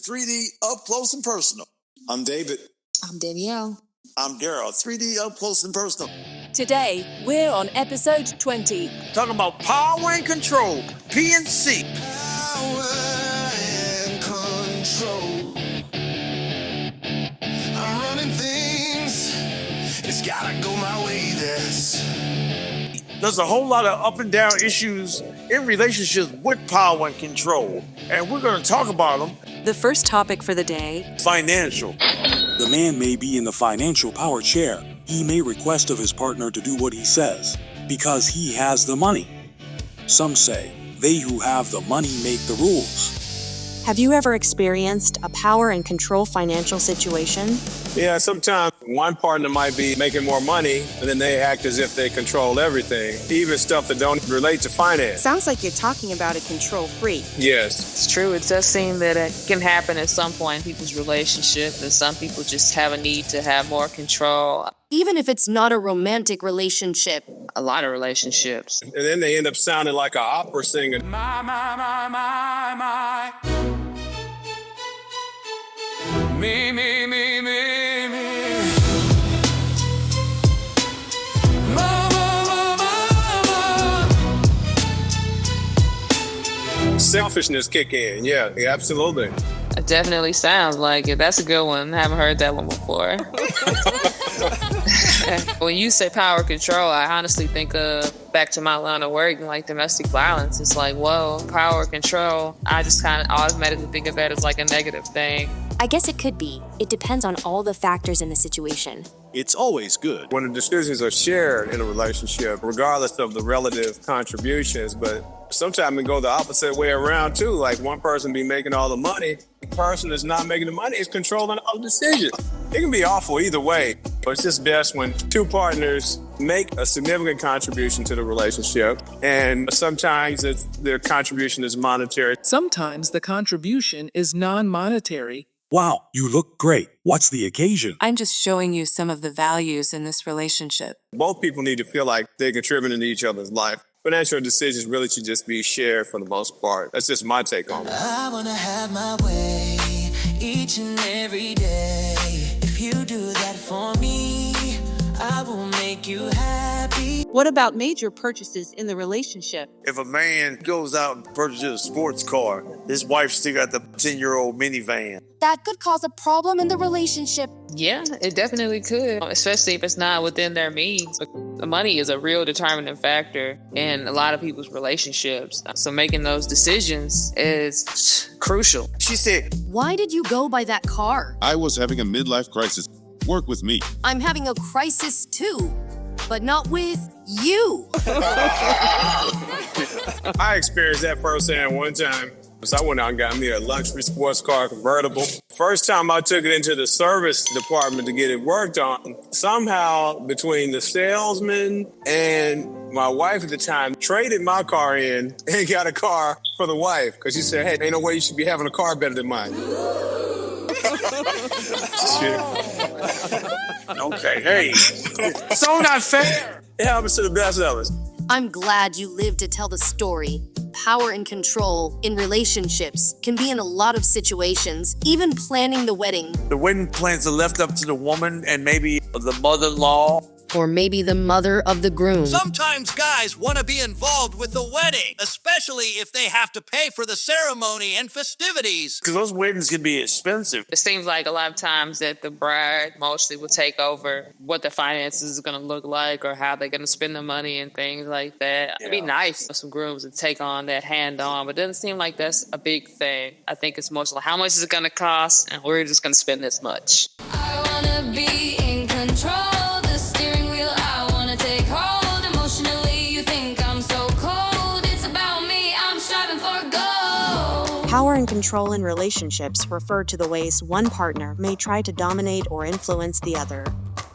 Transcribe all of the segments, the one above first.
3D Up Close and Personal. I'm David. I'm Danielle. I'm Darryl. 3D Up Close and Personal. Today, we're on episode 20. Talking about power and control, PNC. Power and control. I'm running things. It's gotta go my way, There's a whole lot of up and down issues in relationships with power and control. And we're going to talk about them. The first topic for the day: Financial. The man may be in the financial power chair. He may request of his partner to do what he says because he has the money. Some say, they who have the money make the rules. Have you ever experienced a power and control financial situation? Yeah, sometimes one partner might be making more money, and then they act as if they control everything, even stuff that don't relate to finance. Sounds like you're talking about a control freak. Yes. It's true. It does seem that it can happen at some point in people's relationship, and some people just have a need to have more control. Even if it's not a romantic relationship. A lot of relationships. And then they end up sounding like an opera singer. My. Me. Selfishness kick in. Yeah, absolutely. It definitely sounds like it. That's a good one. I haven't heard that one before. When you say power control, I honestly think back to my line of work, like domestic violence. It's like, whoa, power control. I just kind of automatically think of that as like a negative thing. I guess it could be. It depends on all the factors in the situation. It's always good When the decisions are shared in a relationship, regardless of the relative contributions, but sometimes it go the opposite way around too. Like one person be making all the money, the person that's not making the money is controlling all the decisions. It can be awful either way, but it's just best when two partners make a significant contribution to the relationship, and sometimes their contribution is monetary. Sometimes the contribution is non-monetary. Wow, you look great. What's the occasion? I'm just showing you some of the values in this relationship. Both people need to feel like they're contributing to each other's life. Financial decisions really should just be shared for the most part. That's just my take on it. I wanna have my way each and every day. If you do that for me, I will make you happy. What about major purchases in the relationship? If a man goes out and purchases a sports car, his wife still got the 10-year-old minivan. That could cause a problem in the relationship. Yeah, it definitely could, especially if it's not within their means. The money is a real determining factor in a lot of people's relationships. So making those decisions is crucial. She said, Why did you go buy that car? I was having a midlife crisis. Work with me. I'm having a crisis too, but not with you. I experienced that firsthand one time. So I went out and got me a luxury sports car convertible. First time I took it into the service department to get it worked on, somehow between the salesman and my wife at the time traded my car in and got a car for the wife because she said, hey, ain't no way you should be having a car better than mine. okay, hey, so not fair. It happens to the best of us. I'm glad you lived to tell the story. Power and control in relationships can be in a lot of situations, even planning the wedding. The wedding plans are left up to the woman and maybe the mother-in-law. Or maybe the mother of the groom. Sometimes guys want to be involved with the wedding, especially if they have to pay for the ceremony and festivities. Because those weddings can be expensive. It seems like a lot of times that the bride mostly will take over what the finances is going to look like or how they're going to spend the money and things like that. It'd be nice for some grooms to take on that hand-on, but it doesn't seem like that's a big thing. I think it's mostly how much is it going to cost, and we're just going to spend this much. I want to be in control. Power and control in relationships refer to the ways one partner may try to dominate or influence the other,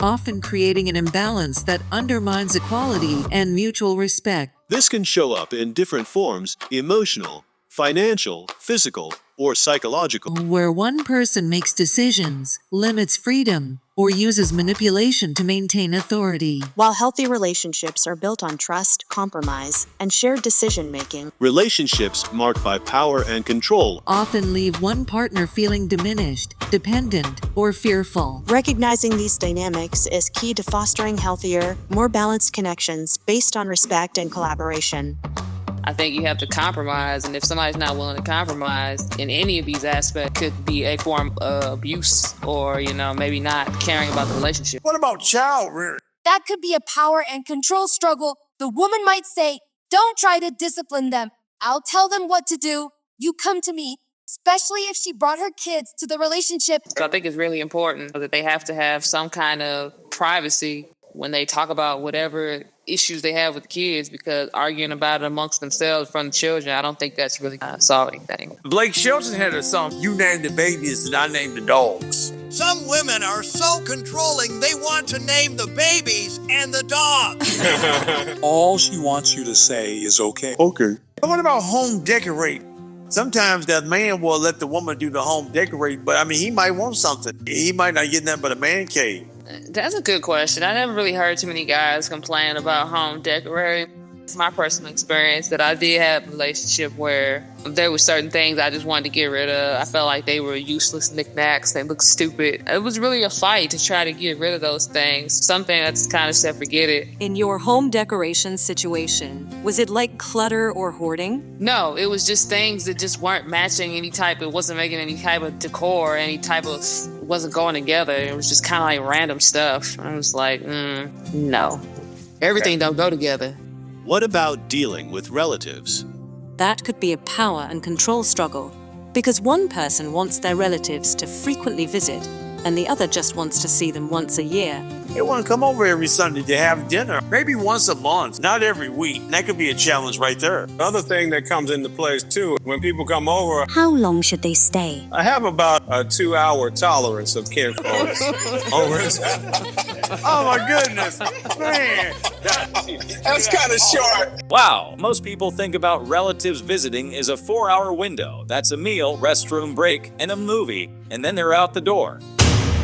often creating an imbalance that undermines equality and mutual respect. This can show up in different forms: emotional, financial, physical, or psychological. Where one person makes decisions, limits freedom, or uses manipulation to maintain authority. While healthy relationships are built on trust, compromise, and shared decision-making, Relationships marked by power and control Often leave one partner feeling diminished, dependent, or fearful. recognizing these dynamics is key to fostering healthier, more balanced connections based on respect and collaboration. I think you have to compromise, and if somebody's not willing to compromise in any of these aspects, could be a form of abuse or, maybe not caring about the relationship. What about child rearing? That could be a power and control struggle. The woman might say, "Don't try to discipline them. I'll tell them what to do. You come to me," especially if she brought her kids to the relationship. So I think it's really important that they have to have some kind of privacy when they talk about whatever issues they have with kids, because arguing about it amongst themselves in front of children, I don't think that's really solving anything. Blake Shelton had a song, "You named the babies and I named the dogs." Some women are so controlling, they want to name the babies and the dogs. All she wants you to say is okay. Okay. What about home decorating? Sometimes that man will let the woman do the home decorating, but he might want something. He might not get nothing but a man cave. That's a good question. I never really heard too many guys complain about home decorating. It's my personal experience that I did have a relationship where there were certain things I just wanted to get rid of. I felt like they were useless knickknacks. They looked stupid. It was really a fight to try to get rid of those things. Something that's kind of said, forget it. In your home decoration situation, was it like clutter or hoarding? No, it was just things that just weren't matching any type. It wasn't making any type of decor, wasn't going together. It was just kind of like random stuff. I was like, no. Everything don't go together. What about dealing with relatives? That could be a power and control struggle, because one person wants their relatives to frequently visit, and the other just wants to see them once a year. They want to come over every Sunday to have dinner, maybe once a month, not every week. That could be a challenge right there. Another thing that comes into place too, when people come over, How long should they stay? I have about a 2-hour tolerance of kinfolks over Oh my goodness, man. That's kind of short. Wow, most people think about relatives visiting as a 4-hour window. That's a meal, restroom break, and a movie, and then they're out the door.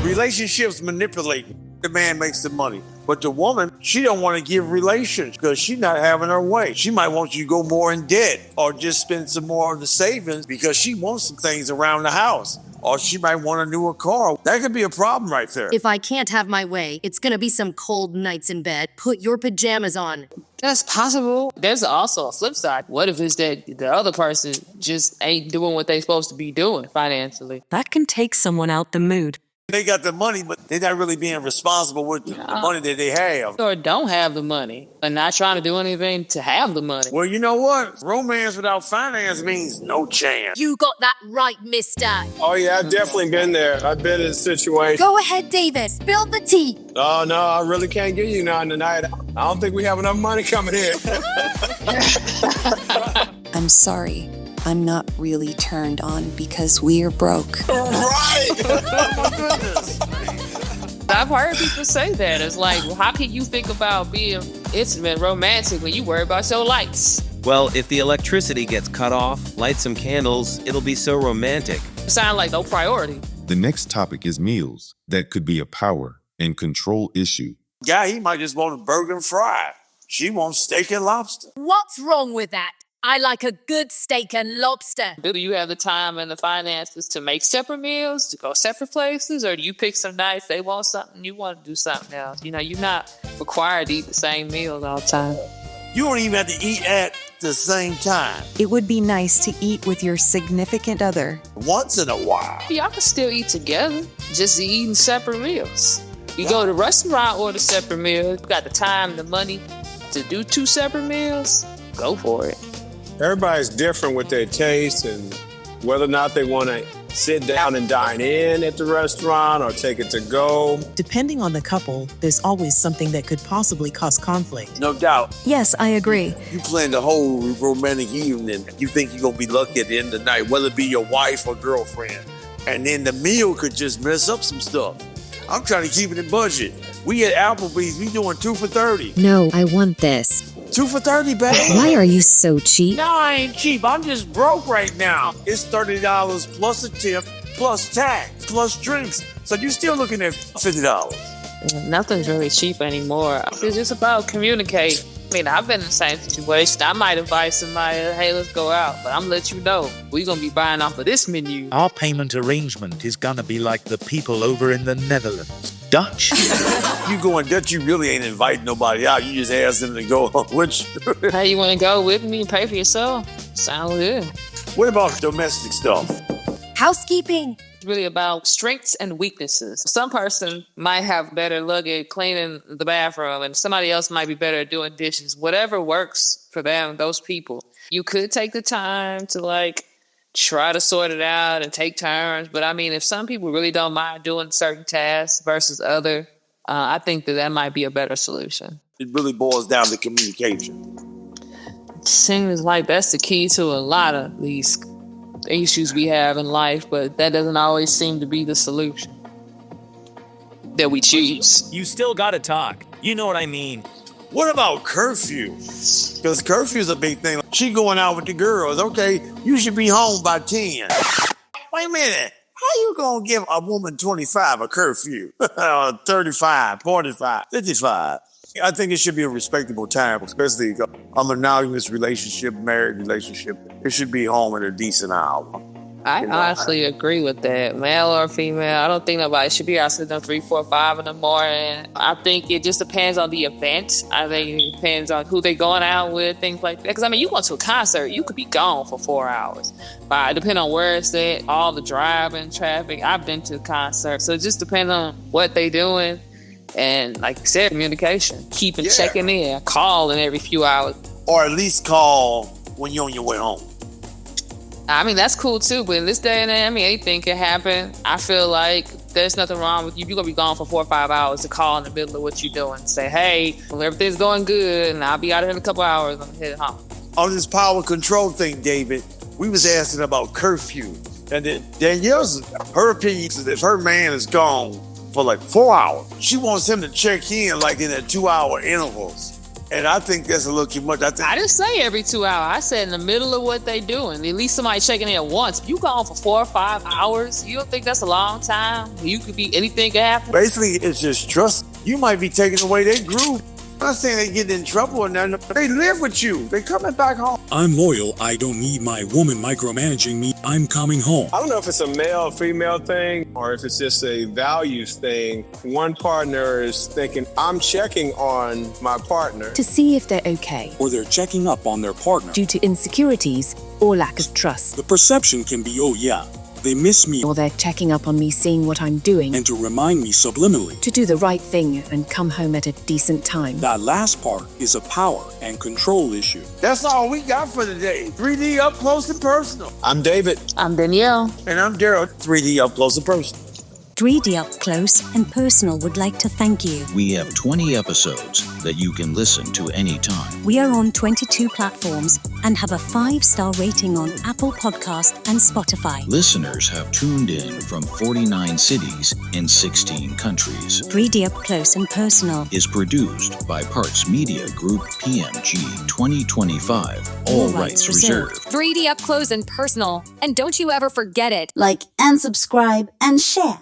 Relationships manipulate. The man makes the money. But the woman, she don't want to give relations because she's not having her way. She might want you to go more in debt or just spend some more of the savings because she wants some things around the house. Or she might want a newer car. That could be a problem right there. If I can't have my way, it's gonna be some cold nights in bed. Put your pajamas on. That's possible. There's also a flip side. What if it's that the other person just ain't doing what they supposed to be doing financially? That can take someone out the mood. They got the money, but they're not really being responsible with the money that they have. Or don't have the money and not trying to do anything to have the money. Well, you know what? Romance without finance means no chance. You got that right, mister. Oh yeah, I've definitely been there. I've been in a situation. Go ahead, David. Spill the tea. Oh no, I really can't give you none tonight. I don't think we have enough money coming in. I'm sorry. I'm not really turned on because we're broke. Right! Oh my goodness. I've heard people say that. It's like, well, how can you think about being intimate, romantic when you worry about your lights? Well, if the electricity gets cut off, light some candles, it'll be so romantic. Sound like no priority. The next topic is meals. That could be a power and control issue. Guy, he might just want a burger and fry. She wants steak and lobster. What's wrong with that? I like a good steak and lobster. Do you have the time and the finances to make separate meals, to go separate places, or do you pick some nights they want something, you want to do something else? You're not required to eat the same meals all the time. You don't even have to eat at the same time. It would be nice to eat with your significant other. Once in a while. Y'all can still eat together, just eating separate meals. You go to a restaurant, order separate meals. You got the time, the money to do 2 separate meals, go for it. Everybody's different with their taste and whether or not they want to sit down and dine in at the restaurant or take it to go. Depending on the couple, there's always something that could possibly cause conflict. No doubt. Yes, I agree. You plan the whole romantic evening. You think you're going to be lucky at the end of the night, whether it be your wife or girlfriend. And then the meal could just mess up some stuff. I'm trying to keep it in budget. We at Applebee's, we doing 2 for $30. No, I want this. 2 for $30, babe. Why are you so cheap? No, I ain't cheap. I'm just broke right now. It's $30 plus a tip, plus tax, plus drinks. So you're still looking at $50. Nothing's really cheap anymore. It's just about communicate. I mean, I've been in the same situation. I might invite somebody, hey, let's go out, but I'm gonna let you know, we're gonna be buying off of this menu. Our payment arrangement is gonna be like the people over in the Netherlands. Dutch. You go in Dutch, you really ain't inviting nobody out. You just ask them to go with you. Hey, you wanna go with me and pay for yourself? Sounds good. What about domestic stuff? Housekeeping. It's really about strengths and weaknesses. Some person might have better luck at cleaning the bathroom and somebody else might be better at doing dishes. Whatever works for them, those people. You could take the time to try to sort it out and take turns. But I mean, if some people really don't mind doing certain tasks versus other, I think that might be a better solution. It really boils down to communication. Seems like that's the key to a lot of these issues we have in life, but that doesn't always seem to be the solution that we choose. You still gotta talk. You know what I mean. What about curfew? Because curfew is a big thing. She going out with the girls. Okay, you should be home by 10. Wait a minute. How you going to give a woman 25 a curfew? 35, 45, 55. I think it should be a respectable time, especially a monogamous relationship, married relationship. It should be home at a decent hour. I honestly agree with that. Male or female, I don't think nobody should be out sitting up 3, 4, 5 in the morning. I think it just depends on the event. I think it depends on who they going out with, things like that. Because, I mean, you go to a concert, you could be gone for 4 hours. But depending on where it's at, all the driving, traffic. I've been to concerts. So it just depends on what they doing. And like you said, communication. Keeping checking in, calling every few hours. Or at least call when you're on your way home. I mean, that's cool too, but in this day and age, I mean, anything can happen. I feel like there's nothing wrong with you. You're going to be gone for 4 or 5 hours to call in the middle of what you're doing. Say, hey, well, everything's going good, and I'll be out here in a couple hours. I'm headed home. On this power control thing, David, we was asking about curfew. And then Danielle's, her opinion is that if her man is gone for 4 hours, she wants him to check in in a 2-hour intervals. And I think that's a little too much. I didn't say every 2 hours. I said in the middle of what they doing. At least somebody checking in once. If you gone for 4 or 5 hours, you don't think that's a long time? Anything can happen. Basically, it's just trust. You might be taking away their groove. I'm not saying they get in trouble or nothing. They live with you. They coming back home. I'm loyal. I don't need my woman micromanaging me. I'm coming home. I don't know if it's a male or female thing or if it's just a values thing. One partner is thinking, I'm checking on my partner to see if they're okay. Or they're checking up on their partner due to insecurities or lack of trust. The perception can be, oh yeah, they miss me. Or they're checking up on me, seeing what I'm doing. And to remind me subliminally to do the right thing and come home at a decent time. That last part is a power and control issue. That's all we got for today. 3D Up Close and Personal. I'm David. I'm Danielle. And I'm Darryl. 3D Up Close and Personal. 3D Up Close and Personal would like to thank you. We have 20 episodes that you can listen to anytime. We are on 22 platforms and have a 5-star rating on Apple Podcast and Spotify. Listeners have tuned in from 49 cities in 16 countries. 3D Up Close and Personal is produced by Parks Media Group PMG 2025. All rights reserved. 3D Up Close and Personal. And don't you ever forget it. Like and subscribe and share.